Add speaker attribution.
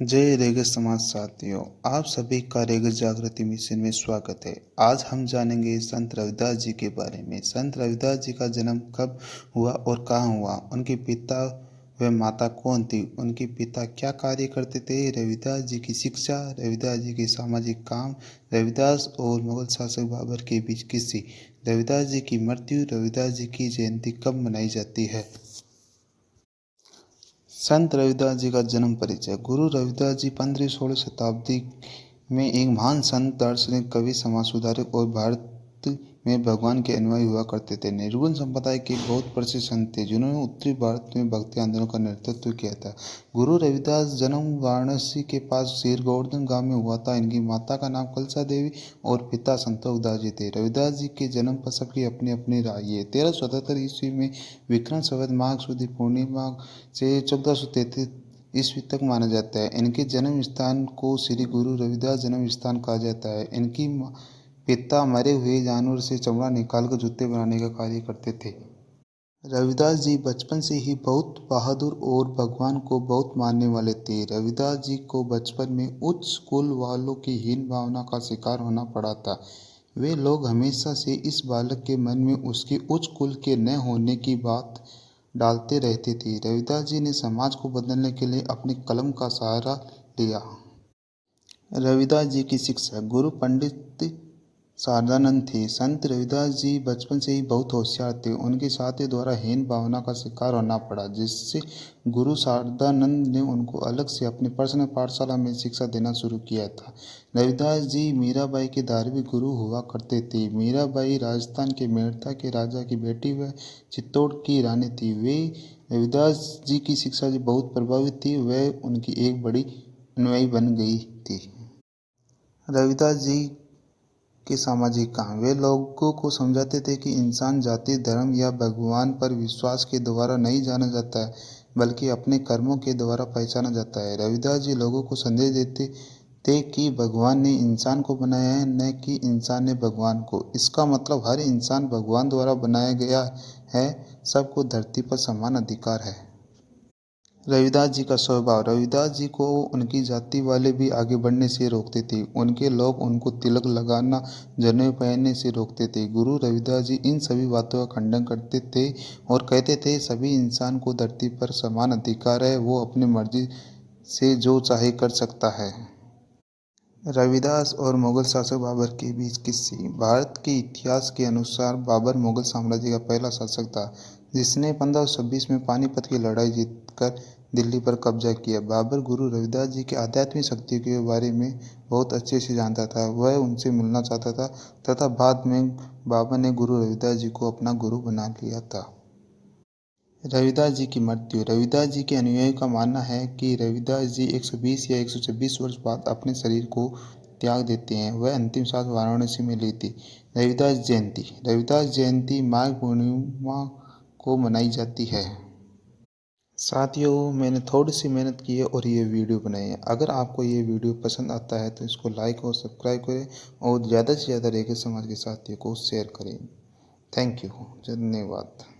Speaker 1: जय रेगे समाज साथियों, आप सभी का रेगे जागृति मिशन में स्वागत है। आज हम जानेंगे संत रविदास जी के बारे में। संत रविदास जी का जन्म कब हुआ और कहाँ हुआ, उनके पिता व माता कौन थी, उनके पिता क्या कार्य करते थे, रविदास जी की शिक्षा, रविदास जी के सामाजिक काम, रविदास और मुगल शासक बाबर के बीच किस्से, रविदास जी की मृत्यु, रविदास जी की जयंती कब मनाई जाती है। संत रविदास जी का जन्म परिचय। गुरु रविदास जी 15वीं-16वीं शताब्दी में एक महान संत, दार्शनिक, कवि, समाज सुधारक और भारत में भगवान के अनुयायी हुआ करते थे। निर्गुण संप्रदाय के बहुत प्रसिद्ध संत थे जिन्होंने उत्तरी भारत में भक्ति आंदोलन का नेतृत्व किया था। गुरु रविदास जन्म वाराणसी के पास शेर गोवर्धन गांव में हुआ था। इनकी माता का नाम कलसा देवी और पिता संतोष दास जी थे। रविदास जी के जन्म पर सबकी अपनी अपनी राय है। 1377 ईस्वी में विक्रम संवत माघ सुदी पूर्णिमा से 1433 ईस्वी तक माना जाता है। इनके जन्म स्थान को श्री गुरु रविदास जन्म स्थान कहा जाता है। इनकी पिता मरे हुए जानवर से चमड़ा निकालकर जूते बनाने का कार्य करते थे। रविदास जी बचपन से ही बहुत बहादुर और भगवान को बहुत मानने वाले थे। रविदास जी को बचपन में उच्च कुल वालों की हीन भावना का शिकार होना पड़ा था। वे लोग हमेशा से इस बालक के मन में उसके उच्च कुल के न होने की बात डालते रहते थे। रविदास जी ने समाज को बदलने के लिए अपनी कलम का सहारा लिया। रविदास जी की शिक्षा। गुरु पंडित शारदानंद थे। संत रविदास जी बचपन से ही बहुत होशियार थे। उनके साथी द्वारा हीन भावना का शिकार होना पड़ा, जिससे गुरु शारदानंद ने उनको अलग से अपनी पर्सनल पाठशाला में शिक्षा देना शुरू किया था। रविदास जी मीराबाई के धार्मिक गुरु हुआ करते थे। मीराबाई राजस्थान के मेड़ता के राजा की बेटी व चित्तौड़ की रानी थी। वे रविदास जी की शिक्षा से बहुत प्रभावित थी। वह उनकी एक बड़ी अनुयायी बन गई थी। रविदास जी के सामाजिक काम। वे लोगों को समझाते थे कि इंसान जाति, धर्म या भगवान पर विश्वास के द्वारा नहीं जाना जाता है, बल्कि अपने कर्मों के द्वारा पहचाना जाता है। रविदास जी लोगों को संदेश देते थे कि भगवान ने इंसान को बनाया है, न कि इंसान ने भगवान को। इसका मतलब हर इंसान भगवान द्वारा बनाया गया है। सबको धरती पर समान अधिकार है। रविदास जी का स्वभाव। रविदास जी को उनकी जाति वाले भी आगे बढ़ने से रोकते थे। उनके लोग उनको तिलक लगाना, जनेऊ पहनने से रोकते थे। गुरु रविदास जी इन सभी बातों का खंडन करते थे और कहते थे, सभी इंसान को धरती पर समान अधिकार है, वो अपनी मर्जी से जो चाहे कर सकता है। रविदास और मुगल शासक बाबर के बीच किस्से। भारत के इतिहास के अनुसार बाबर मुगल साम्राज्य का पहला शासक था, जिसने 1526 में पानीपत की लड़ाई जीतकर दिल्ली पर कब्जा किया। बाबर गुरु रविदास जी की आध्यात्मिक शक्ति के बारे में बहुत अच्छे से जानता था। वह उनसे मिलना चाहता था तथा बाद में बाबर ने गुरु रविदास जी को अपना गुरु बना लिया था। रविदास जी की मृत्यु। रविदास जी के अनुयायियों का मानना है कि रविदास जी 120 या 126 वर्ष बाद अपने शरीर को त्याग देते हैं। वह अंतिम सांस वाराणसी में ली थी। रविदास जयंती। रविदास जयंती माघ पूर्णिमा को मनाई जाती है। साथियों, मैंने थोड़ी सी मेहनत की है और ये वीडियो बनाई है। अगर आपको ये वीडियो पसंद आता है तो इसको लाइक और सब्सक्राइब करें और ज़्यादा से ज़्यादा रेगे समाज के साथियों को शेयर करें। Thank you. धन्यवाद।